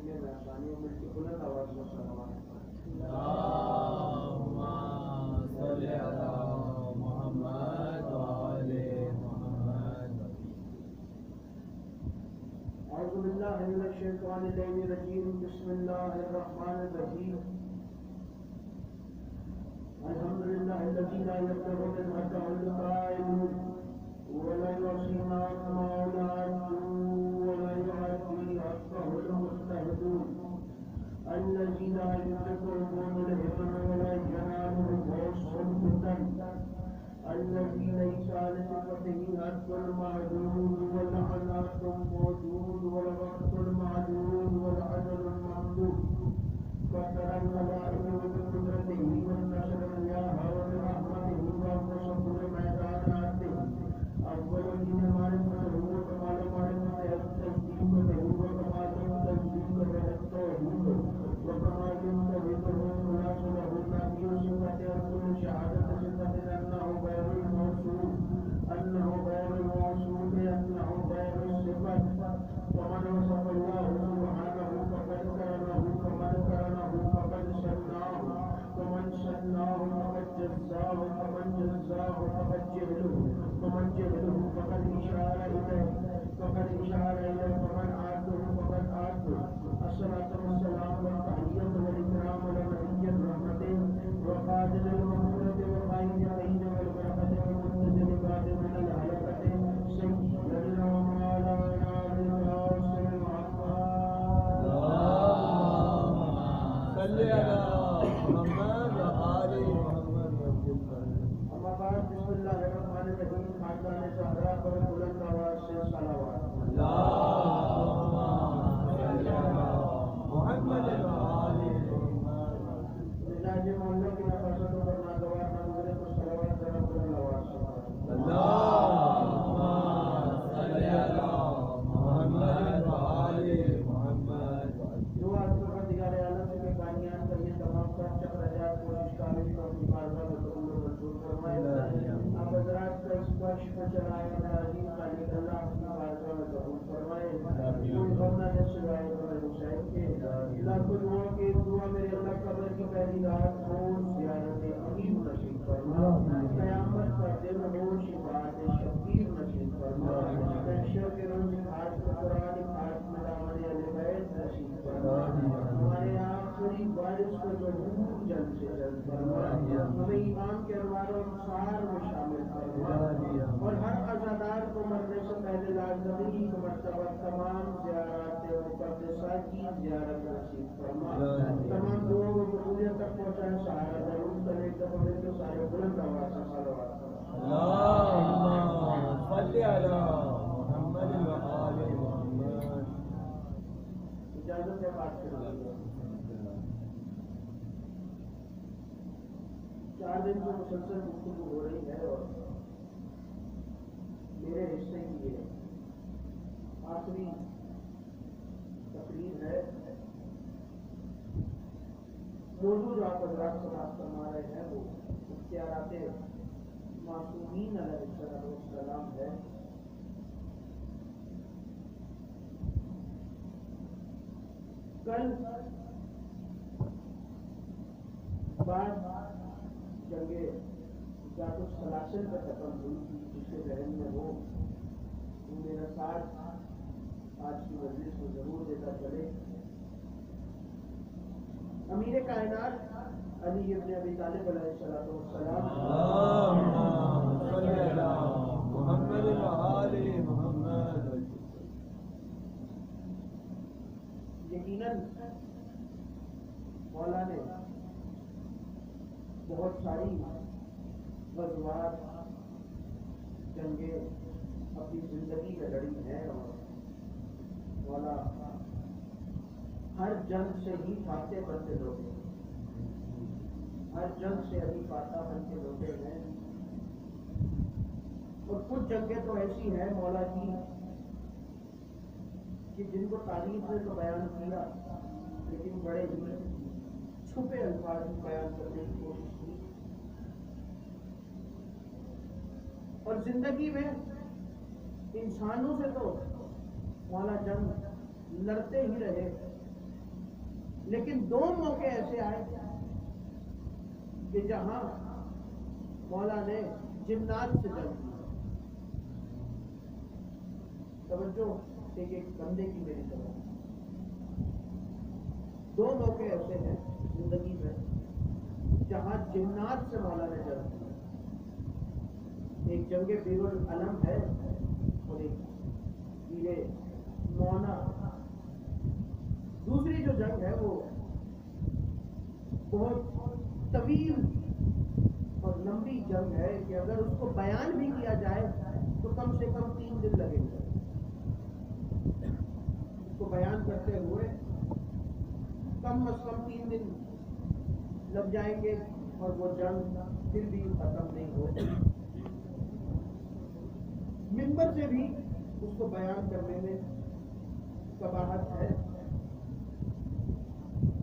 میں آسانی ہو، مل کے بلند آواز میں صلوات اعوذ باللہ من الشیطان الرجیم، بسم اللہ الرحمن الرحیم۔ الحمد للہ الذی لا یبلغ منه القائل ولا يحصي ما ولا يعدي حقه المجتهدون الذي لا يدركون الهمم ولا ينالهم غوث الفتن الذي ليس على صفته حد المعدود والعنات موجود والوقت المعدود والعدل الممدود فترى الملائكة بقدرته والنشر إياها وبرحمته وأنفسهم بميداناته أول من معرفته وكمال معرفته التصديق به وكمال التصديق به التوحيد وكمال توحيده الناس له نبي صفة رسول شهادة صفة أنه غير الموصول أنه غير الصفة ومن وصف الله سبحانه فقد كرمه ومن كرمه فقد سناه ومن سناه فقد جزاه ومن جزاه فقد جهله ومن جهله فقد إشار إليه ومن عاده فقد عاده الصلاة والسلام والتحية والإكرام والمعية الرحمة وقادر المغفرة وقائد العين والبركة والمنتزل بعد من الهلكة سيدنا ومولانا بالقاسم محمد صل على محمد وآل محمد وسلم۔ اما بعد، بسم اللہ الرحمن الرحیم۔ خاندان زہرا پر بلند آواز سے صلوات۔ اللہم صل علی محمد وآل محمد۔ مزاج محلہ کی نفاستوں پر ناگوار منظر کو صلوات ذرا بلند آواز سے۔ اللہم صل علی محمد وآل محمد۔ جو آدمی کا دیگر عالم کے بانیان کا یہ تمام پر چکرجات کوشش کامل کو اپنی بارگاہ میں قبول و منظور فرمائے۔ آپ حضرات کا اس فرش کو چلائے عظیم خالق اللہ اپنی بارگاہ میں قبول فرمائے۔ کوئی غم نہ دے سوائے غم حسین کے۔ لاکھوں دعاؤں کی دعا میرے اللہ قبر کی پہلی رات ہو زیارت عظیم نصیب فرما۔ قیامت کا دن ہو شفاعت شبیر نصیب فرما۔ محشر کے روز خاص کو قرآن خاص میں دامن اہل بیت نصیب فرما۔ ہمارے آخری وارث کو ضرور جلد سے جلد فرما۔ ہمیں ایمان کے انوار و انصار میں شامل فرما، اور ہر عزادار کو مرنے سے پہلے لازمی کو مرتبہ تمام زیارات مقدسہ کی زیارت نصیب فرما۔ تمام دعاؤں کو قبولیت تک پہنچائے۔ سہارا ضرور کرے تو ہمیں تو سارے بلند آواز سے صلوات۔ اللہم صل علی محمد وآل محمد۔ اجازت ہے بات کرنے کی۔ 4 دن سے مسلسل گفتگو ہو رہی ہے، اور میرے حصے کی یہ آخری تقریر ہے۔ موضوع جو آپ حضرات سماعت فرما رہے ہیں وہ اختیارات معصومین علیہ السلام ہے۔ کل بعد جنگ ذات السلاسل کا ختم ہوئی تھی، جس کے ذہن میں وہ میرا ساتھ آج کی مجلس میں ضرور دیتا چلے۔ امیر کائنات علی ابن ابی طالب علیہ السلام محمد وآل محمد۔ یقیناً مولا نے بہت ساری غزوات جنگیں اپنی زندگی میں لڑی ہیں، اور مولا ہر جنگ سے ہی فاتح بنتے لوٹے، ہر جنگ سے ابھی فاتح بنتے لوٹے ہیں۔ اور کچھ جنگیں تو ایسی ہیں مولا کی کہ جن کو تاریخ نے تو بیان کیا، لیکن بڑے ہی چھپے الفاظ میں بیان کرنے کی کوشش کی۔ اور زندگی میں انسانوں سے تو مولا جنگ لڑتے ہی رہے، لیکن دو موقع ایسے آئے کہ جہاں مولا نے جنات سے جنگ کی. توجہ ایک بندے کی میری طرف. دو موقع ایسے ہیں زندگی میں جہاں جنات سے مولا نے جنگ کی. ایک جنگ بیر العلم ہے اور ایک بیر مونا. دوسری جو جنگ ہے وہ بہت طویل اور لمبی جنگ ہے کہ اگر اس کو بیان بھی کیا جائے تو کم سے کم 3 دن لگیں گے. اس کو بیان کرتے ہوئے کم از کم 3 دن لگ جائیں گے اور وہ جنگ پھر بھی ختم نہیں ہوتی. منبر سے بھی اس کو بیان کرنے میں قباحت ہے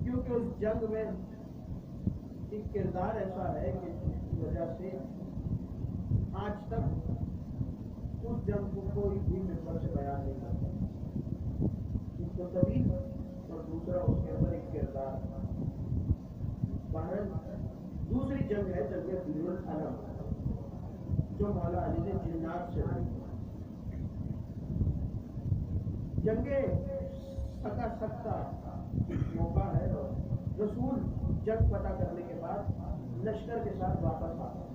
کیونکہ اس جنگ میں ایک کردار ایسا ہے کہ جس کی وجہ سے آج تک اس جنگ کو کوئی بھی منبر سے بیان نہیں کرتا. اس کو طویل اور دوسرا اس کے اندر ایک کردار. بہرحال دوسری جنگ ہے جنگ بیر العلم جو مولا علی نے جنات سے لڑی. جنگ سکا سکتا موقع ہے اور رسول جنگ فتح کرنے کے بعد لشکر کے ساتھ واپس آ گئے.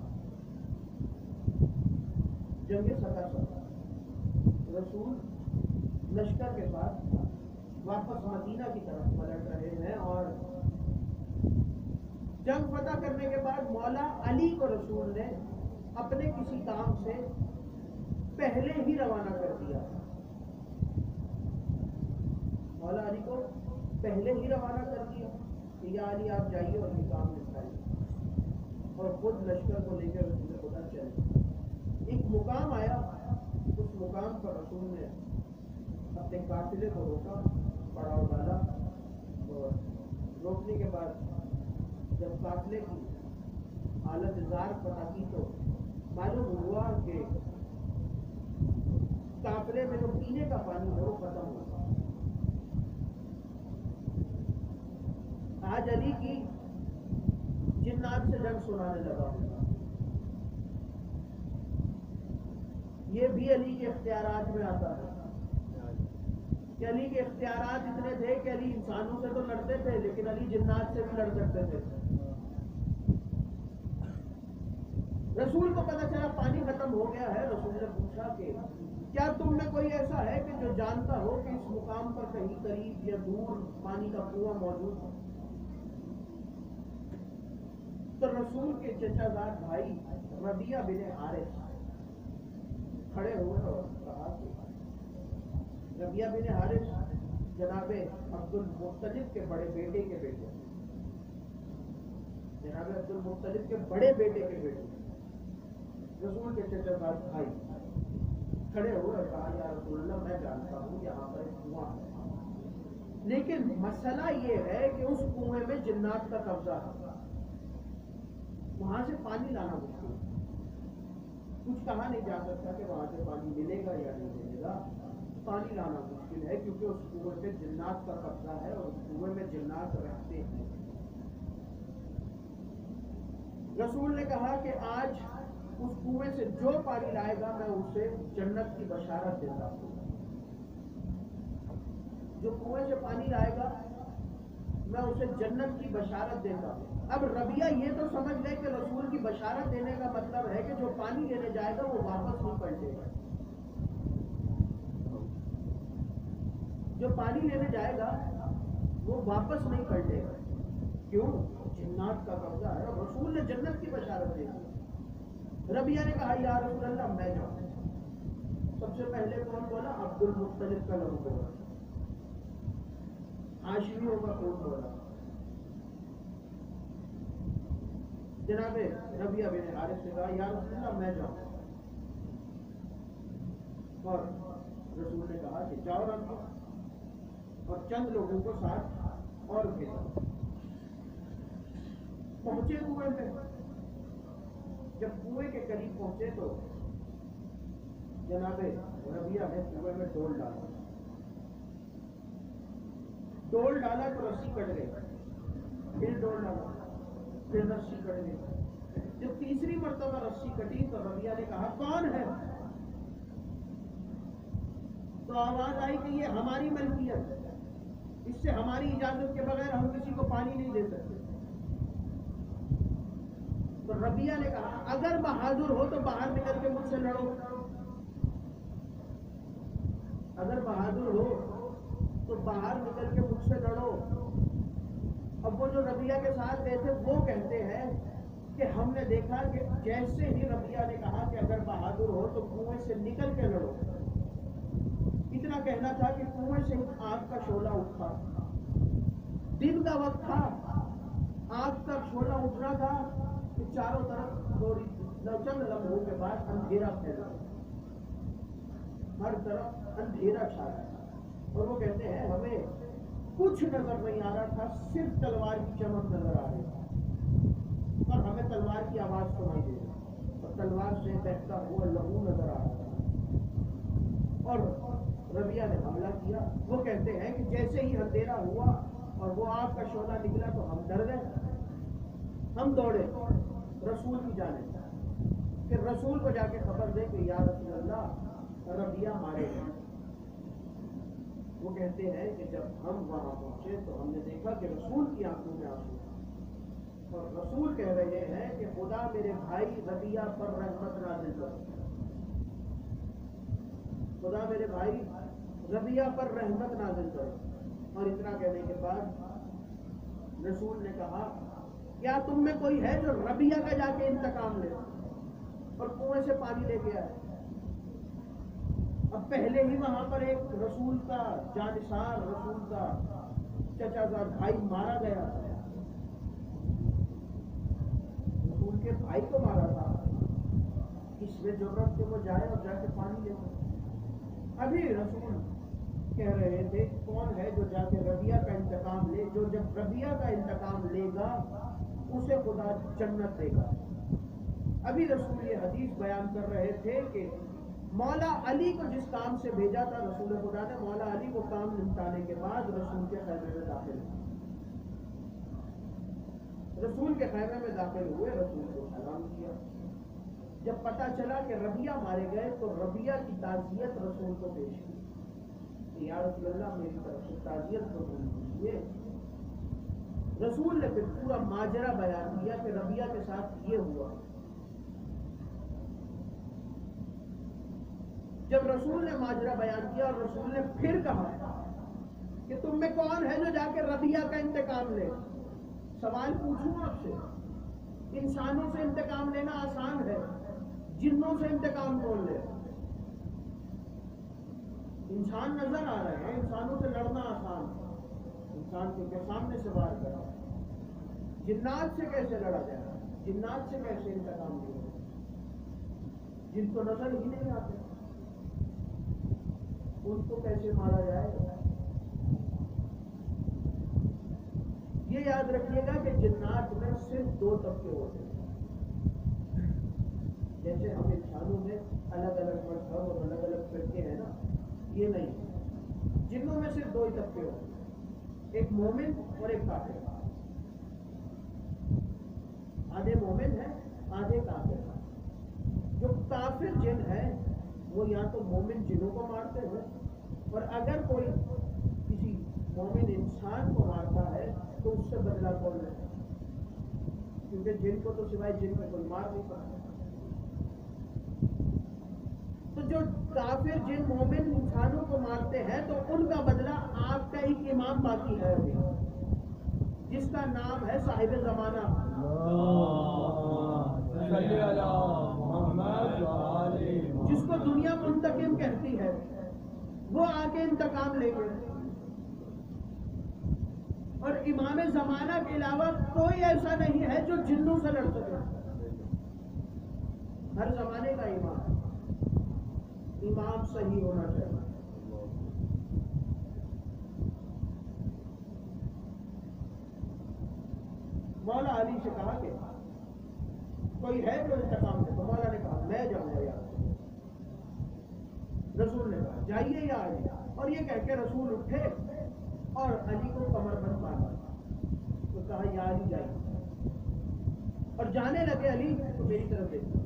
جنگ سکا سکتا رسول لشکر کے ساتھ واپس مدینہ کی طرف پلٹ رہے ہیں اور جنگ فتح کرنے کے بعد مولا علی کو رسول نے اپنے کسی کام سے پہلے ہی روانہ کر دیا. مولا علی کو پہلے ہی روانہ کر دیا کہ یا علی آپ جائیے اور یہ کام نپٹائیے اور خود لشکر کو لے کر رسول خدا چلے. ایک مقام آیا, اس مقام پر رسول نے اپنے قافلے کو روکا, پڑاؤ ڈالا اور روکنے کے بعد جب قافلے کی حالت زار پتہ کی تو معلوم ہوا کہ قافلے میں جو پینے کا پانی ہے وہ ختم ہوا. آج علی کی جنات سے جنگ سنانے لگا ہوں. یہ بھی علی کے اختیارات میں آتا ہے کہ علی کے اختیارات اتنے تھے کہ علی انسانوں سے تو لڑتے تھے لیکن علی جنات سے بھی لڑ سکتے تھے. رسول کو پتہ چلا پانی ختم ہو گیا ہے. رسول نے پوچھا کہ کیا تم میں کوئی ایسا ہے کہ جو جانتا ہو کہ اس مقام پر کہیں قریب یا دور پانی کا کنواں موجود ہے؟ تو رسول کے چچا زاد بھائی ربیہ بن حارث کھڑے ہوئے اور کہا کہ ربیہ بن حارث جناب عبد المطلب کے بڑے بیٹے کے بیٹے, جناب عبد المطلب کے بڑے بیٹے کے بیٹے, رسول کے چچا زاد بھائی کھڑے ہوئے اور کہا یا رسول اللہ میں جانتا ہوں یہاں پر ایک کنواں ہے لیکن مسئلہ یہ ہے کہ اس کنویں میں جنات کا قبضہ ہے, وہاں سے پانی لانا مشکل ہے. کچھ کہا نہیں جا سکتا کہ وہاں سے پانی ملے گا یا نہیں ملے گا. پانی لانا مشکل ہے کیونکہ اس کنویں پہ جنات کا قبضہ ہے اور اس کنویں میں جنات رہتے ہیں. رسول نے کہا کہ آج اس کنویں سے جو پانی لائے گا میں اسے جنت کی بشارت دیتا ہوں. جو کنویں سے پانی لائے گا میں اسے جنت کی بشارت دیتا ہوں. اب ربیہ یہ تو سمجھ لے کہ رسول کی بشارت دینے کا مطلب ہے کہ جو پانی لینے جائے گا وہ واپس نہیں پلٹے گا. جو پانی لینے جائے گا وہ واپس نہیں پلٹے گا. کیوں؟ جنات کا قبضہ ہے اور رسول نے جنت کی بشارت دی. ربیہ نے کہا یا رسول اللہ میں جاؤں. سب سے پہلے کون بولا؟ عبد المطلب کا لوگ بولا, ہاشمیوں کا کون بولا؟ جناب ربیہ بن حارث نے کہا یا رسول اللہ میں جاؤں. اور رسول نے کہا کہ جاؤ ربیہ, اور چند لوگوں کو ساتھ اور بھیجا. پہنچے کنویں میں. جب کنویں کے قریب پہنچے تو جناب ربیہ نے کنویں میں ڈول ڈالا. ڈول ڈالا تو رسی کٹ گئی، پھر ڈول ڈالا پھر رسی کٹ گئی۔ جب تیسری مرتبہ رسی کٹی تو ربیہ نے کہا کون ہے؟ تو آواز آئی کہ یہ ہماری ملکیت ہے، اس سے ہماری اجازت کے بغیر ہم کسی کو پانی نہیں دے سکتے۔ تو ربیہ نے کہا اگر بہادر ہو تو باہر نکل کے مجھ سے لڑو، اگر بہادر ہو تو باہر نکل کے مجھ سے لڑو۔ اب وہ جو ربیہ کے ساتھ گئے تھے وہ کہتے ہیں کہ ہم نے دیکھا کہ جیسے ہی ربیہ نے کہا کہ اگر بہادر ہو تو کنویں سے نکل کے لڑو، اتنا کہنا تھا کہ کنویں سے آگ کا شعلہ اٹھا، دن کا وقت تھا، آگ کا شعلہ اٹھنا تھا کہ چاروں طرف تھوڑی چند لمحوں کے بعد اندھیرا پھیلا، ہر طرف اندھیرا چھا رہا، اور وہ کہتے ہیں ہمیں کچھ نظر نہیں آ رہا تھا، صرف تلوار کی چمک نظر آ رہی تھی، اور ہمیں تلوار کی آواز سنائی دے رہی، اور تلوار سے بہتا ہوا لہو نظر آ رہا تھا، اور ربیہ نے حملہ کیا۔ وہ کہتے ہیں کہ جیسے ہی اندھیرا ہوا اور وہ آگ کا شعلہ نکلا تو ہم ڈر گئے، ہم دوڑے رسول کی جانب، پھر رسول کو جا کے خبر دے کہ یا رسول اللہ ربیہ مارے گئے۔ وہ کہتے ہیں کہ جب ہم وہاں پہنچے تو ہم نے دیکھا کہ رسول کی آنکھوں میں آنسو، اور رسول کہہ رہے ہیں کہ خدا میرے بھائی ربیہ پر رحمت نازل کرے، خدا میرے بھائی ربیہ پر رحمت نازل کرے۔ اور اتنا کہنے کے بعد رسول نے کہا کیا تم میں کوئی ہے جو ربیہ کا جا کے انتقام لے اور کنویں سے پانی لے کے آئے؟ اب پہلے ہی وہاں پر ایک رسول کا جانثار، رسول کا چچا زاد بھائی مارا گیا، رسول کے بھائی کو مارا تھا، اس میں ضرورت کہ وہ جائے اور جا کے پانی لے۔ ابھی رسول کہہ رہے تھے کون ہے جو جا کے ربیہ کا انتقام لے، جو جب ربیہ کا انتقام لے گا اسے خدا جنت دے گا۔ ابھی رسول یہ حدیث بیان کر رہے تھے کہ مولا علی کو جس کام سے بھیجا تھا رسول خدا نے، مولا علی کو کام نمٹانے کے بعد رسول کے خیمے میں داخل ہوئے، رسول کے خیمے میں داخل ہوئے، رسول کو سلام کیا۔ جب پتا چلا کہ ربیہ مارے گئے تو ربیہ کی تعزیت رسول کو پیش کی کہ یا رسول اللہ میری طرف سے تعزیت قبول کیجیے۔ رسول نے پھر پورا ماجرا بیان کیا کہ ربیہ کے ساتھ یہ ہوا۔ جب رسول نے ماجرا بیان کیا اور رسول نے پھر کہا کہ تم میں کون ہے جو جا کے ربیہ کا انتقام لے؟ سوال پوچھوں آپ سے، انسانوں سے انتقام لینا آسان ہے، جنوں سے انتقام کون لے؟ انسان نظر آ رہے ہیں، انسانوں سے لڑنا آسان ہے، انسان کے سامنے سے وار کرا، جنات سے کیسے لڑا جائے؟ جنات سے کیسے انتقام لیا؟ جن کو نظر ہی نہیں آتے ان کو کیسے مارا جائے؟ یہ یاد رکھیے گا کہ جنات میں صرف دو طبقے ہوتے ہیں، جیسے ہم انسانوں میں الگ الگ مذہب اور الگ الگ فرقے ہیں نا، یہ نہیں، جنوں میں صرف دو ہی طبقے ہوتے ہیں، ایک مومن اور ایک کافر، آدھے مومن ہیں آدھے کافر ہیں۔ جو کافر جن ہیں وہ یا تو مومن جنوں کو مارتے ہیں، اور اگر کوئی کسی مومن انسان کو مارتا ہے تو اس سے بدلہ کون لے، کیونکہ جن کو تو سوائے جن میں کوئی مار نہیں سکتا۔ تو جو کافر جن مومن انسانوں کو مارتے ہیں تو ان کا بدلہ آپ کا ایک امام باقی ہے ابھی، جس کا نام ہے صاحب زمانہ، جس کو دنیا منتقم کہتی ہے، وہ آ کے انتقام لے گئے۔ اور امام زمانہ کے علاوہ کوئی ایسا نہیں ہے جو جنوں سے لڑ سکے۔ ہر زمانے کا امام صحیح ہونا چاہیے۔ مولا علی سے کہا کہ کوئی ہے جو انتقام دے، تو مولا نے کہا میں جاؤں گا یار۔ رسول نے کہا جائیے یا آئیے، اور یہ کہہ کے رسول اٹھے اور علی کو کمر بند باندھا تو کہا یا علی جائیے، اور جانے لگے علی تو میری طرف دیکھا،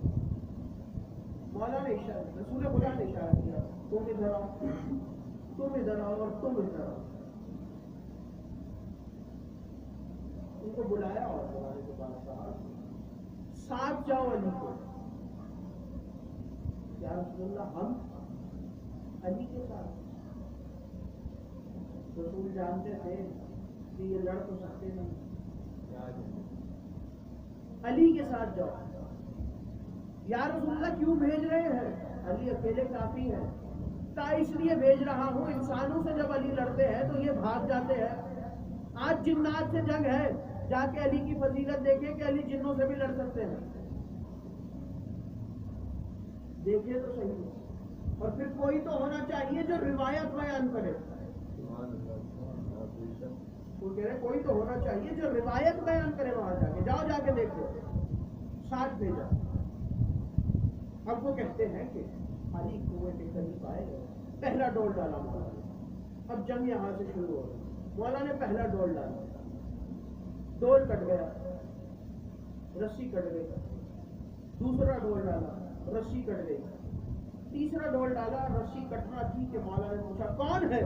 مولا نے اشارہ، رسول خدا نے اشارہ کیا، تم ادھر آؤ، تم ادھر آؤ اور تم ادھر آؤ. ان کو بلایا اور بلانے کے بعد کہا ساتھ جاؤ علی کو. یا رسول اللہ ہم علی کے ساتھ؟ رسول جانتے تھے کہ یہ لڑ تو سکتے نہیں، علی کے ساتھ جاؤ. یا رسول اللہ کیوں بھیج رہے ہیں؟ علی اکیلے کافی ہیں. تا اس لیے بھیج رہا ہوں، انسانوں سے جب علی لڑتے ہیں تو یہ بھاگ جاتے ہیں. آج جنات سے جنگ ہے، جا کے علی کی فضیلت دیکھیں کہ علی جنوں سے بھی لڑ سکتے ہیں. دیکھیے تو صحیح. اور پھر کوئی تو ہونا چاہیے جو روایت بیان کرے. وہ کہہ رہے کوئی تو ہونا چاہیے جو روایت بیان کرے. وہاں جا کے جاؤ، جا کے دیکھو. ساتھ بھیجا. اب وہ کہتے ہیں کہ علی کنویں کے قریب آئے گئے، پہلا ڈول ڈالا مولا نے. اب جنگ یہاں سے شروع ہو گئی. مولا نے پہلا ڈول ڈالا، ڈول کٹ گیا، رسی کٹ گئی. دوسرا ڈول ڈالا، رسی کٹ گئی. تیسرا ڈول ڈالا، رسی کٹنا تھی کہ مولا نے پوچھا کون ہے؟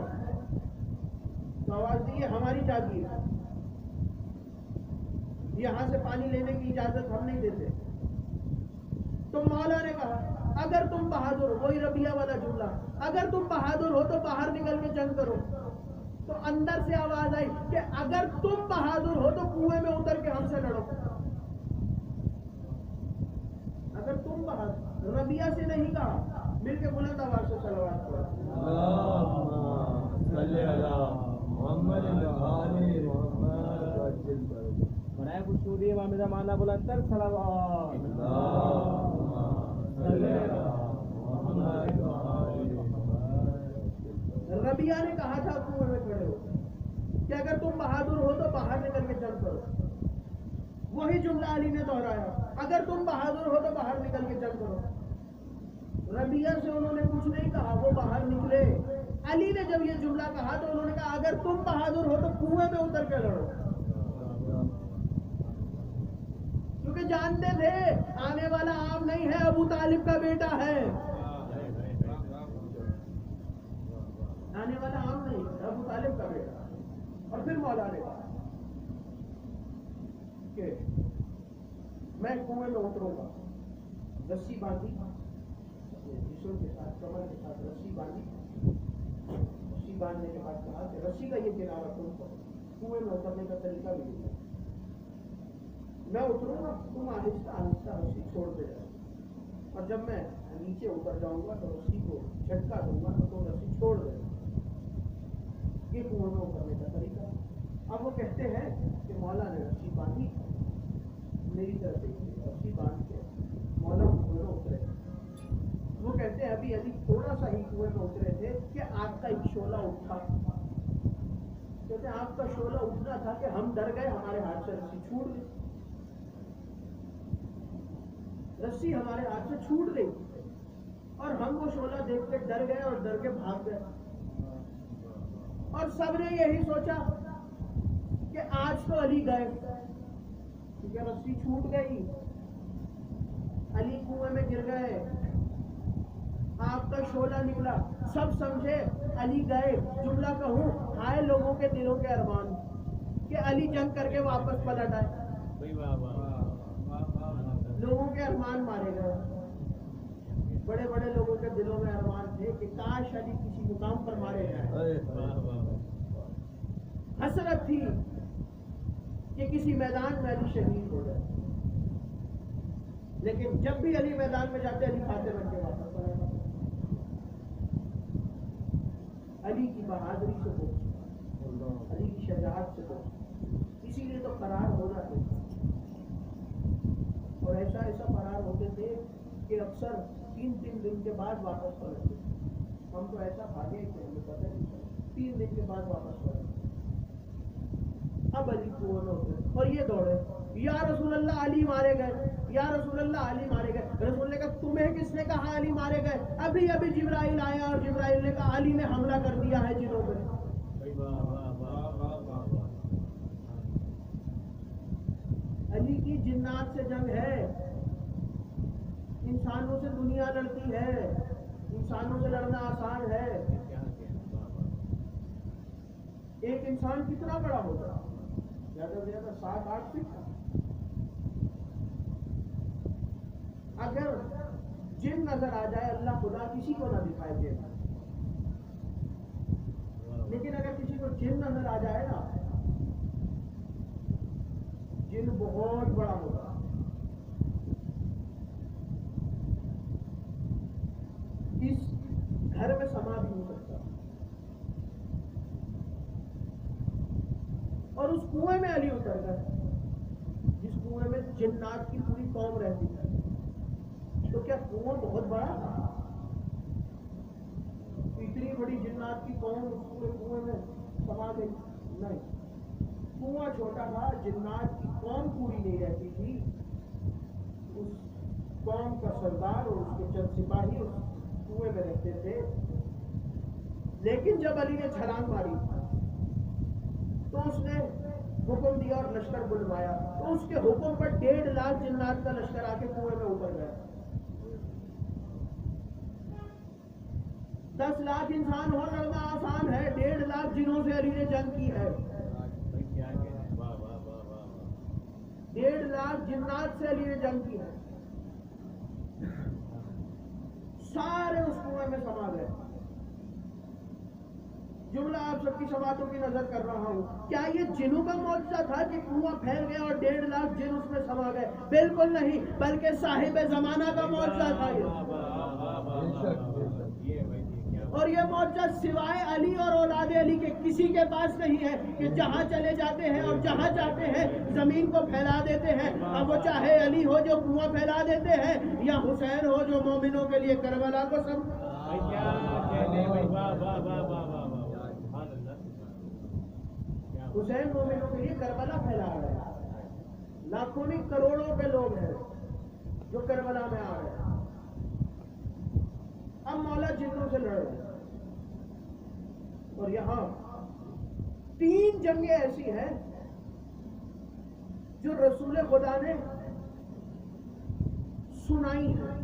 تو آواز دی ہے ہماری جاگیر، یہاں سے پانی لینے کی اجازت ہم نہیں دیتے. تو مولا نے کہا اگر تم بہادر ہو، وہی ربیہ والا جملہ، اگر تم بہادر ہو تو باہر نکل کے جنگ کرو. تو اندر سے آواز آئی کہ اگر تم بہادر ہو تو کنویں میں اتر کے ہم سے لڑو. اگر تم بہادر، ربیہ سے نہیں کہا. مل کے بلند آواز سے صلوات پڑھو. برائے خصوصی وامدہ مانا بلندر صلوات. ربیہ نے کہا تھا کنویں میں کھڑے ہو کہ اگر تم بہادر ہو تو باہر نکل کے جنگ کرو. وہی جملہ علی نے دہرایا، اگر تم بہادر ہو تو باہر نکل کے جنگ کرو. ربیہ سے انہوں نے کچھ نہیں کہا، وہ باہر نکلے. علی نے جب یہ جملہ کہا تو انہوں نے کہا اگر تم بہادر ہو تو کنویں میں اتر کے لڑو. کیونکہ جانتے تھے آنے والا عام نہیں ہے، ابو طالب کا بیٹا ہے. آنے والا عام نہیں ہے، ابو طالب کا بیٹا. اور پھر مولا نے کہا کہ میں کنویں میں اتروں گا. رسی باندھی جسم کے ساتھ، کمر کے ساتھ رسی باندھی. رسی باندھنے کے بعد کہا کہ رسی کا یہ کنارہ تم کرو. کنویں میں اترنے کا طریقہ بھی نہیں. میں اتروں گا، تم آہستہ آہستہ رسی چھوڑ دے جاؤ، اور جب میں نیچے اتر جاؤں گا تو رسی کو جھٹکا دوں گا تو تم رسی چھوڑ دے. یہ کنویں میں اترنے کا طریقہ. اب وہ کہتے ہیں کہ مولا نے رسی باندھی، میری طرف دیکھیے، رسی باندھ کے مولا کنویں میں اترے. وہ کہتے ہیں ابھی تھوڑا سا ہی کنویں میں اترے تھے کہ آگ کا ایک شعلہ اٹھا. کہتے ہیں آگ کا شعلہ اٹھنا تھا کہ ہم ڈر گئے، ہمارے ہاتھ سے رسی چھوٹ گئی. رسی ہمارے ہاتھ سے چھوٹ گئی اور ہم وہ شعلہ دیکھ کے ڈر گئے اور ڈر کے بھاگ گئے. اور سب نے یہی سوچا کہ آج تو علی گئے، کیونکہ رسی چھوٹ گئی. علی کنویں میں گر گئے، آگ کا شعلہ نکلا. سب سمجھے علی گئے. جملہ کہوں، آئے لوگوں کے دلوں کے ارمان کہ علی جنگ کر کے واپس پلٹ آئے. لوگوں کے ارمان مارے گئے. بڑے بڑے لوگوں کے دلوں میں ارمان تھے کہ کاش علی کسی مقام پر مارے جائے. حسرت تھی کہ کسی میدان میں علی شہید ہو جائے. لیکن جب بھی علی میدان میں جاتے علی فاتح بن کے واپس آ جاتے. علی کی بہادری سے پوچھ، علی کی شجاعت سے پوچھ. اسی لیے تو فرار ہونا ہے. اور ایسا فرار ہوتے تھے کہ اکثر 3 دن کے بعد واپس پلٹتے. ہم تو ایسا بھاگے کہ ہمیں پتہ نہیں چلا، 3 دن کے بعد واپس پلٹتے. اب علی کو ہوتے اور یہ دوڑے، یا رسول اللہ علی مارے گئے، یا رسول اللہ علی مارے گئے. رسول نے کہا تمہیں کس نے کہا علی مارے گئے؟ ابھی ابھی جبرائیل آیا اور جبرائیل نے کہا علی نے حملہ کر دیا ہے جنوں پہ. علی کی جنات سے جنگ ہے، انسانوں سے دنیا لڑتی ہے، انسانوں سے لڑنا آسان ہے۔ ایک انسان کتنا بڑا ہوگا؟ زیادہ سے زیادہ 7-8 فٹ۔ اگر جن نظر آ جائے اللہ خدا کسی کو نہ دکھائے دے، لیکن اگر کسی کو جن نظر آ جائے نا، جن بہت بڑا ہوگا۔ اس گھر میں سما بھی نہیں سکتا، اور اس کنویں میں علی اتر گئے جس کنویں میں جنات کی پوری قوم رہتی ہے۔ تو کیا کنواں بہت بڑا تھا؟ اتنی بڑی جنات کی قوم اس پورے کنویں میں سما گئی؟ نہیں، کنواں چھوٹا تھا، جنات کی قوم پوری نہیں رہتی تھی۔ اس قوم کا سردار اور اس کے چند سپاہی اس کنویں میں رہتے تھے۔ لیکن جب علی نے چھلانگ ماری تو اس نے حکم دیا اور لشکر بلوایا، تو اس کے حکم پر 1.5 لاکھ جنات کا لشکر آ کے کنویں میں اتر گیا۔ 10 لاکھ انسان ہو لڑنا آسان ہے، 1.5 لاکھ جنوں سے علی نے جنگ کی ہے۔ 1.5 لاکھ جنات سے علی نے جنگ کی ہے۔ سارے اس کنویں میں سما گئے۔ جملہ آپ سب کی سماعتوں کی نظر کر رہا ہوں، کیا یہ جنوں کا معجزہ تھا کہ کنواں پھیل گیا اور 1.5 لاکھ جن اس میں سما گئے؟ بالکل نہیں، بلکہ صاحب زمانہ کا معجزہ تھا یہ۔ اور یہ معجزہ سوائے علی اور اولاد علی کے کسی کے پاس نہیں ہے، کہ جہاں چلے جاتے ہیں اور جہاں جاتے ہیں زمین کو پھیلا دیتے ہیں۔ اب وہ چاہے علی ہو جو کنواں پھیلا دیتے ہیں، یا حسین ہو جو مومنوں کے لیے کربلا کو سب۔ حسین مومنوں کے لیے کربلا پھیلا رہے ہیں، لاکھوں نہیں کروڑوں کے لوگ ہیں جو کربلا میں آ رہے ہیں۔ اب مولا جنوں سے لڑ رہے ہیں، اور یہاں 3 جنگیں ایسی ہیں جو رسول خدا نے سنائی ہیں،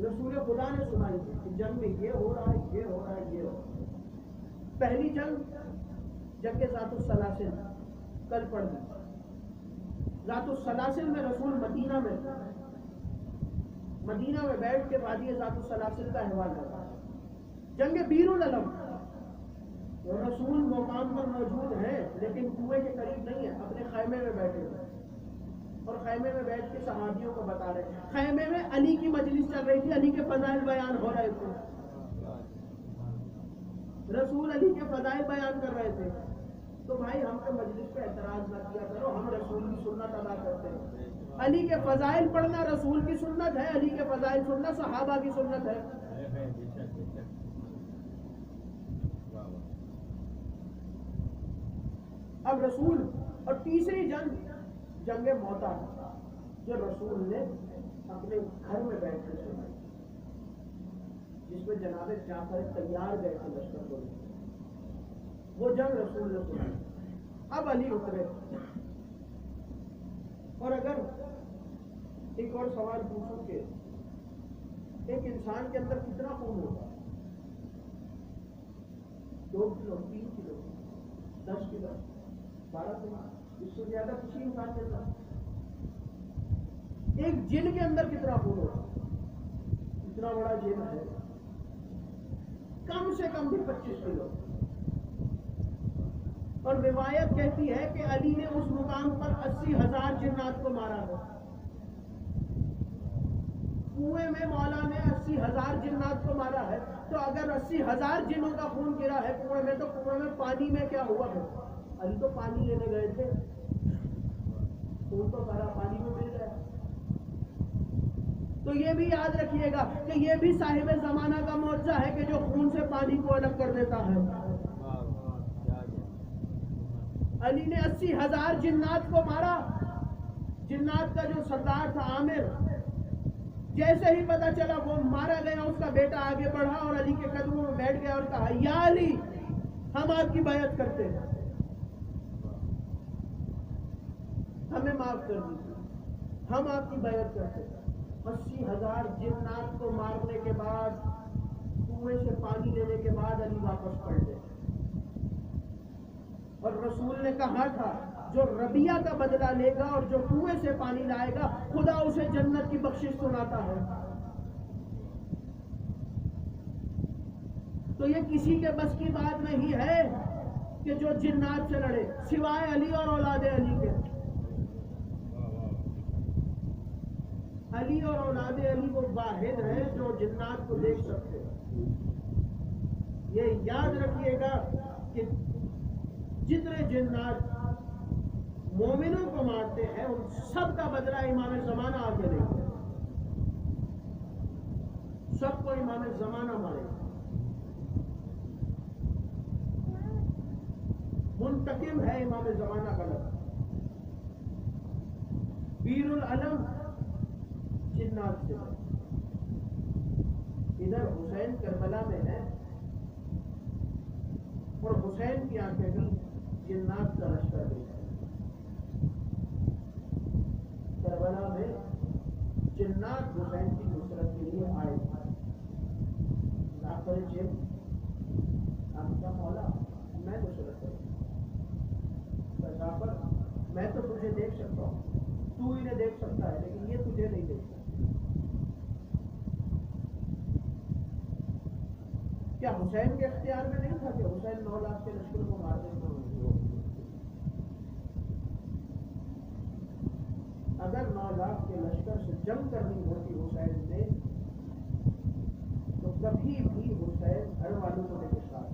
رسول خدا نے سنائی ہے کہ جنگ میں یہ ہو رہا ہے، یہ ہو رہا ہے، یہ ہو رہا ہے۔ پہلی جنگ ذات السلاسل کل پڑھ دی۔ ذات السلاسل میں رسول مدینہ میں بیٹھ کے وادی ذات السلاسل کا احوال کرتا ہے۔ جنگ بیر العلم، رسول مقام پر موجود ہیں لیکن کنویں کے قریب نہیں ہے، اپنے خیمے میں بیٹھے ہوئے، اور خیمے میں بیٹھ کے صحابیوں کو بتا رہے ہیں۔ خیمے میں علی کی مجلس چل رہی تھی، علی کے فضائل بیان ہو رہے تھے، رسول علی کے فضائل بیان کر رہے تھے۔ تو بھائی ہم کو مجلس پہ اعتراض نہ کیا کرو، ہم رسول کی سنت ادا کرتے ہیں۔ علی کے فضائل پڑھنا رسول کی سنت ہے، علی کے فضائل سننا صحابہ کی سنت ہے۔ اب رسول، اور تیسری جنگ موتا جو رسول نے اپنے گھر میں بیٹھ کر سنائی، جس میں جناب جعفر تیار گئے تھے لشکر کو، وہ جنگ رسول نے سنائی۔ اب علی اترے، اور اگر ایک اور سوال پوچھوں کہ ایک انسان کے اندر کتنا خون ہوگا؟ 2 کلو، 3 کلو، 10 کلو، 12 کلو، اس سے زیادہ کسی انسان کے اندر؟ ایک جن کے اندر کتنا خون ہوگا؟ اتنا بڑا جن ہے، کم سے کم بھی 25 کلو۔ اور روایت کہتی ہے کہ علی نے اس مقام پر 80,000 جنات کو مارا ہے۔ کنویں میں مولا نے 80,000 جنات کو مارا ہے، تو اگر 80,000 جنوں کا خون گرا ہے کنویں میں، تو کنویں میں پانی میں کیا ہوا ہے؟ علی تو پانی لینے گئے تھے، خون تو سارا پانی میں مل گیا۔ تو یہ بھی یاد رکھیے گا کہ یہ بھی صاحب زمانہ کا معجزہ ہے کہ جو خون سے پانی کو الگ کر دیتا ہے۔ علی نے 80,000 جنات کو مارا۔ جنات کا جو سردار تھا عامر، جیسے ہی پتا چلا وہ مارا گیا، اس کا بیٹا آگے بڑھا اور علی کے قدموں میں بیٹھ گیا اور کہا یا علی ہم آپ کی بیعت کرتے ہیں، ہمیں معاف کر دیجیے، ہم آپ کی بیعت کرتے ہیں۔ 80,000 جنات کو مارنے کے بعد، کنویں سے پانی لینے کے بعد علی واپس پلٹے، اور رسول نے کہا تھا جو ربیہ کا بدلہ لے گا اور جو کنویں سے پانی لائے گا خدا اسے جنت کی بخشش سناتا ہے۔ تو یہ کسی کے بس کی بات نہیں ہے کہ جو جنات سے لڑے، سوائے علی اور اولاد علی کے۔ علی اور اولاد علی وہ واحد ہیں جو جنات کو دیکھ سکتے ہیں۔ یہ یاد رکھیے گا کہ جتنے جنات مومنوں کو مارتے ہیں ان سب کا بدلہ امام زمانہ آ کے لے گا، سب کو امام زمانہ مارے گا۔ منتقم ہے امام زمانہ کا لفظ۔ پیر العلم جنات سے، ادھر حسین کربلا میں ہے اور حسین کی آنکھیں بھی جنات کا لشکر بھی ہے۔ کربلا میں جنات حسین کی نصرت کے لیے آئے، آپ کا مولا میں نصرت کروں، میں تو تجھے دیکھ سکتا ہوں، تو انہیں دیکھ سکتا ہے لیکن یہ تجھے نہیں دیکھ سکتا۔ کیا حسین کے اختیار میں نہیں تھا کہ حسین 9 لاکھ کے لشکر کو مار دیتا؟ اگر 9 لاکھ کے لشکر سے جنگ کرنی ہوتی حسین نے تو کبھی بھی حسین گھر والوں کو نہیں ساتھ،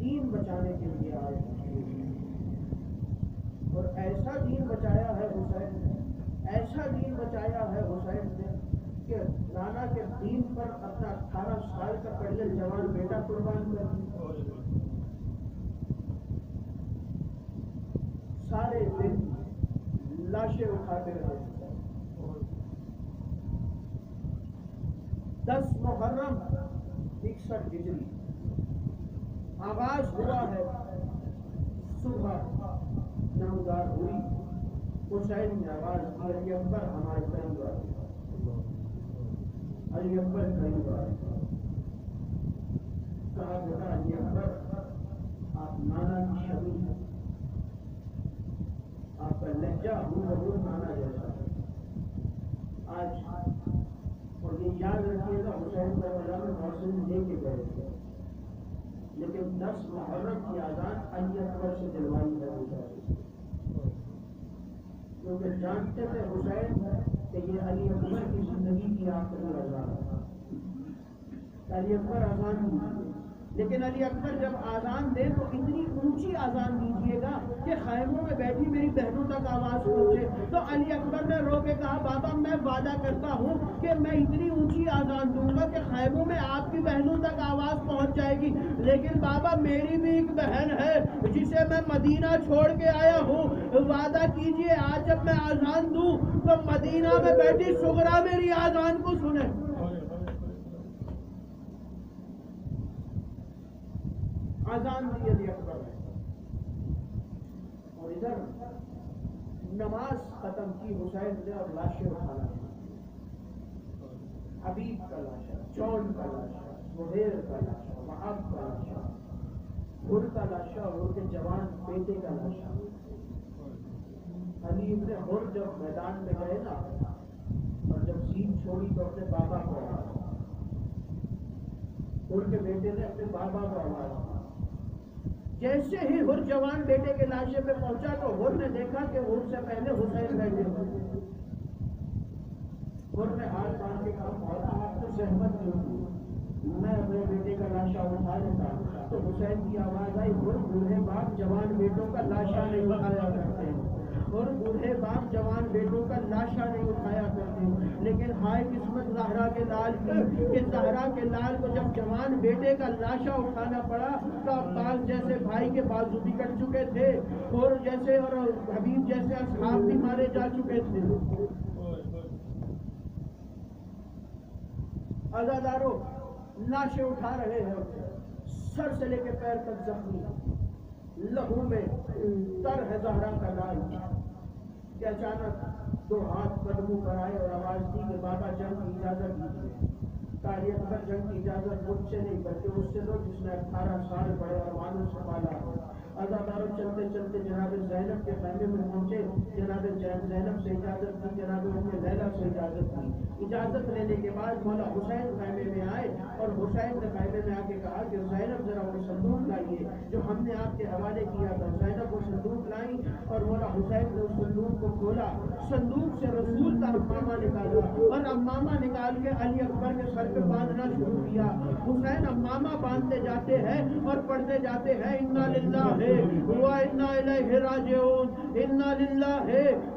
دین بچانے کے لیے آئے اور ایسا دین بچایا ہے حسین نے، ایسا دین بچایا ہے حسین نے کہ نانا کے دین پر اپنا 18 سال کا پہلے جوان بیٹا قربان کر دیا۔ سارے دن لاشیں اٹھاتے رہے۔ 10 محرم 61 ہجری آغاز ہوا ہے، صبح نمودار ہوئی، حسین نے آواز دی علی اکبر ہمارے قریب آئے، علی اکبر قریب آئے، کہا بیٹا علی اکبر آپ نانا کی شبیہ ہیں، آپ کا لہجہ ہو نانا جیسا آج، اور یہ یاد رکھیے گا حسین کربلا میں محسن لے کے گئے تھے لیکن 10 محرم کی آزان علی اکبر سے دلوائی ہے حسین، کیونکہ جانتے تھے حسین کہ یہ علی اکبر کی زندگی کی آخری آزان ہے۔ علی اکبر آزان دیجیے، لیکن علی اکبر جب آزان دے تو اتنی اونچی آزان دیجیے گا کہ خیموں میں بیٹھی میری بہنوں تک آواز پہنچے۔ تو علی اکبر نے رو کے کہا بابا میں وعدہ کرتا ہوں کہ میں اتنی اونچی آزان دوں گا کہ خیموں میں آپ کی بہنوں تک آواز پہنچ جائے گی، لیکن بابا میری بھی ایک بہن ہے جسے میں مدینہ چھوڑ کے آیا ہوں، وعدہ کیجئے آج جب میں آزان دوں تو مدینہ میں بیٹھی سغرا میری آزان کو سنے۔ آزان دی علی اکبر نے، اور ادھر نماز ختم کی حسین نے اور لاشیں اٹھانا، حبیب کا لاشا، جون کا لاشا، زہیر کا لاشا، وہاب کا لاشا، ہر کا لاشا، ہر کے جوان بیٹے کا لاشا۔ علی ابن ہر جب میدان میں گئے نا اور جب سین چھوڑی تو اپنے بابا کو آواز، ہر کے بیٹے نے اپنے بابا کو آواز، جیسے ہی ہر جوان بیٹے کے لاشے پہ پہنچا تو ہر نے دیکھا کہ ہر سے پہلے حسین بیٹھے ہوئے، ہر نے ہاتھ باندھ کے کہا مولا آپ کو زحمت کیوں دی، میں اپنے بیٹے کا لاشا اٹھا لیتا۔ تو حسین کی آواز آئی ہر بوڑھے باپ جوان بیٹوں کا لاشا نہیں اٹھایا کرتے، اور بوڑھے باپ جوان بیٹوں کا لاشا نہیں اٹھایا کرتے، لیکن لیکن ہائے قسمت زہرا کے لال کی کہ زہرا کے لال کو جب جوان بیٹے کا لاشا اٹھانا پڑا تو عباس جیسے بھائی کے بازو بھی کٹ چکے تھے اور جیسے اور حبیب جیسے اصحاب بھی مارے جا چکے تھے. عزادارو لاشیں اٹھا رہے ہیں, سر سے لے کے پیر تک زخمی, لہو میں تر ہے زہرا کا لال کہ اچانک دو ہاتھ قدموں پر آئے اور آواز دی کہ بابا جنگ کی اجازت دیجیے. قاری اکبر جنگ کی اجازت مجھ سے نہیں بلکہ اس سے دو جس نے 18 سال بڑے ارمانوں سے پالا. عزاداروں چلتے چلتے جناب زینب کے خیمے میں پہنچے, جناب زینب سے اجازت دی, جناب ام لیلا سے اجازت دی. اجازت لینے کے بعد مولا حسین خیمے میں آئے اور حسین نے خیمے میں آ کے کہا کہ زینب ذرا وہ صندوق لائیے جو ہم نے آپ کے حوالے کیا تھا. زینب وہ صندوق لائیں اور مولا حسین نے اس صندوق کو کھولا. صندوق سے رسول کا امامہ نکالا اور امامہ نکال کے علی اکبر کے سر پہ باندھنا شروع کیا. حسین امامہ باندھتے جاتے ہیں اور پڑھتے جاتے ہیں انا للہ و انا الیہ راجعون, انا للہ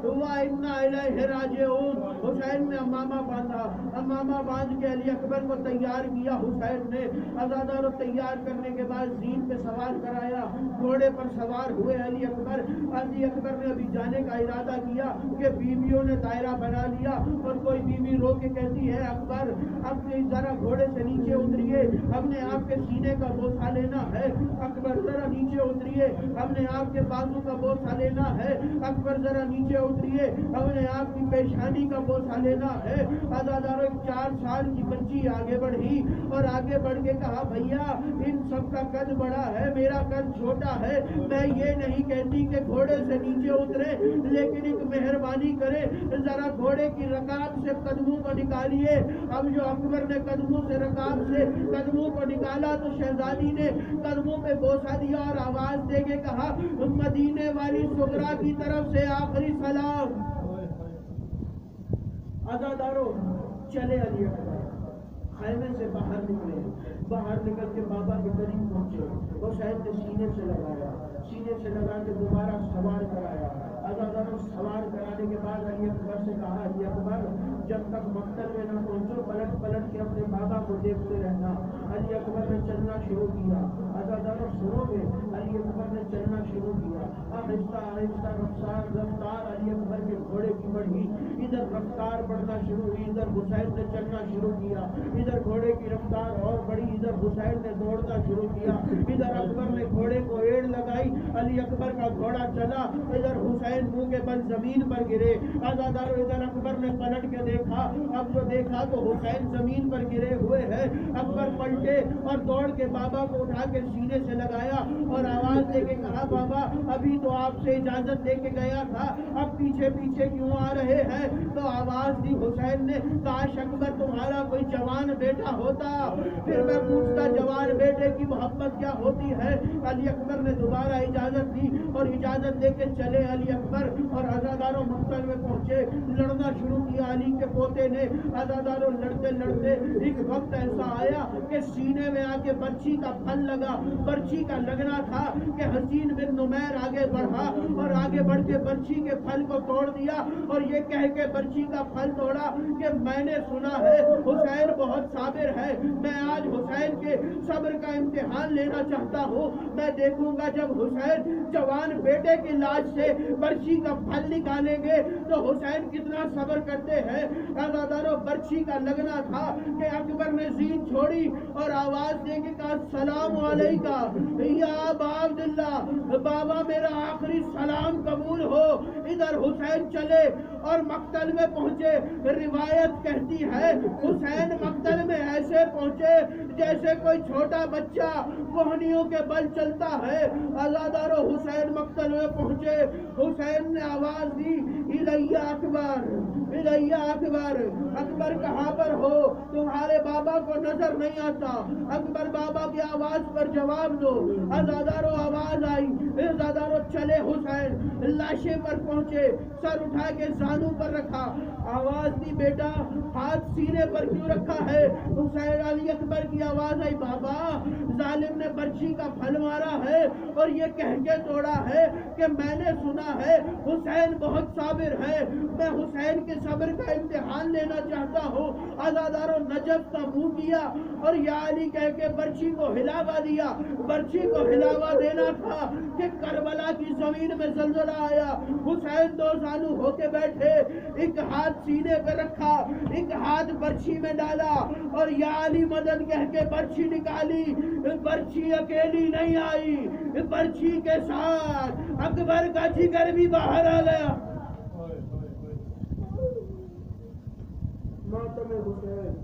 و انا الیہ راجعون. حسین نے امامہ باندھا, امامہ باندھ کے علی اکبر کو تیار کیا. حسین نے عزاداروں تیار کرنے کے بعد زین پہ سوار کرایا, گھوڑے پر سوار ہوئے علی اکبر. علی اکبر نے ابھی جانے کا ارادہ کیا کہ بیویوں نے دائرہ بنا لیا اور کوئی بیوی رو کے کہتی ہے اکبر اب ذرا گھوڑے سے نیچے اتریے, ہم نے آپ کے سینے کا بوسہ لینا ہے. اکبر ذرا نیچے اتریے, ہم نے آپ کے بازو کا بوسہ لینا ہے. اکبر ذرا نیچے اتریے, ہم نے آپ کی پیشانی کا بوسہ لینا ہے. عزاداروں 4 سال کی بچی آگے بڑھی اور آگے بڑھ کے کہا بھیا ان سب کا قد بڑا ہے, میرا قد چھوٹا ہے, میں یہ نہیں کہتی کہ گھوڑے سے نیچے اترے, لیکن ایک مہربانی کرے ذرا گھوڑے کی رکاب سے قدموں کو نکالیے. اب جو اکبر نے قدموں سے رکاب سے قدموں کو نکالا تو شہزادی نے قدموں پہ بوسہ دیا اور آواز دے کے کہا مدینے والی سغرا کی طرف سے آخری سلام. عزاداروں چلے علی اکبر خیمے سے باہر نکلے, باہر نکل کے بابا کے قریب پہنچے. حسین نے سینے سے لگایا, سینے سے لگا کے دوبارہ سوار کرایا. عزاداروں سوار کرانے کے بعد علی اکبر سے کہا علی اکبر جب تک مقتل میں نہ پہنچو پلٹ پلٹ کے اپنے بابا کو دیکھتے رہنا. علی اکبر نے چلنا شروع کیا. عزاداروں سنو گے, علی اکبر نے چلنا شروع کیا. آہستہ آہستہ رفتار علی اکبر کے گھوڑے کی بڑھی. ادھر رفتار بڑھنا شروع ہوئی, ادھر حسین نے چلنا شروع کیا. ادھر گھوڑے کی رفتار اور بڑھی, ادھر حسین نے دوڑنا شروع کیا. ادھر اکبر نے گھوڑے کو ایڑ لگائی, علی اکبر کا گھوڑا چلا. ادھر حسین منہ کے بل زمین پر گرے. عزاداروں ادھر اکبر نے پلٹ کے دیکھا, اب جو دیکھا تو حسین زمین پر گرے ہوئے ہیں. اکبر پلٹے اور دوڑ کے بابا کو اٹھا کے سینے سے لگایا اور آواز دے کے کہا بابا ابھی تو آپ سے اجازت دے کے گیا تھا, اب پیچھے پیچھے کیوں آ رہے ہیں؟ تو آواز دی حسین نے کاش اکبر تمہارا کوئی جوان بیٹا ہوتا, پھر میں پوچھتا جوان بیٹے کی محبت کیا ہوتی ہے. علی اکبر نے دوبارہ اجازت دی اور اجازت دے کے چلے علی اکبر اور عزاداروں مقتل میں پہنچے. لڑنا شروع کیا علی کے پوتے نے. عزاداروں لڑتے لڑتے ایک وقت ایسا آیا کہ سینے میں آ کے برچھی کا پھل لگا. برچھی کا لگنا تھا کہ حسین بن نمیر آگے بڑھا اور آگے بڑھ کے برچھی کے پھل کو توڑ دیا اور یہ کہہ کے برچھی کا پھل توڑا کہ میں نے سنا ہے حسین بہت صابر ہے, میں آج حسین کے صبر کا امتحان لینا چاہتا ہوں. میں دیکھوں گا جب حسین جوان بیٹے کی لاش سے برچھی کا پھل نکالیں گے تو حسین کتنا صبر کرتے ہیں. عزاداروں برچھی کا لگنا تھا کہ اکبر نے زین چھوڑی اور آواز دے کے کہا السلام علیکہ یا ابا عبداللہ, بابا میرا آخری سلام قبول ہو. ادھر حسین چلے اور مقتل میں پہنچے. روایت کہتی ہے حسین مقتل میں ایسے پہنچے جیسے کوئی چھوٹا بچہ کوہنیوں کے بل چلتا ہے. عزاداروں حسین مقتل میں پہنچے. حسین نے آواز دی الیہ اکبر, الیہ اکبر. اکبر کہاں پر ہو؟ تمہارے بابا کو نظر نہیں آتا. اکبر بابا کی آواز پر جواب دو. عزاداروں آواز آئی. عزاداروں چلے حسین لاشے پر پہنچے, سر اٹھا کے زانوں پر رکھا. آواز دی بیٹا ہاتھ سینے پر کیوں رکھا ہے؟ حسین علی اکبر کی آواز آئی بابا ظالم نے برچھی کا پھل مارا ہے اور یہ کہہ کے توڑا ہے کہ میں نے سنا ہے حسین بہت صابر ہے, میں حسین کے صبر کا امتحان لینا چاہتا ہوں۔ عزاداروں نجف کا منہ کیا اور یا علی کہہ کے برچی کو ہلاوا دیا۔ برچی کو ہلاوا دینا تھا کہ کربلا کی زمین میں زلزلہ آیا۔ حسین دو زانو ہو کے بیٹھے، ایک ہاتھ سینے پہ رکھا، ایک ہاتھ برچی میں ڈالا اور یا علی مدد کہہ کے برچی نکالی۔ برچی اکیلی نہیں آئی، برچی کے ساتھ اکبر کا جگر بھی باہر آ گیا۔ ماتم حسین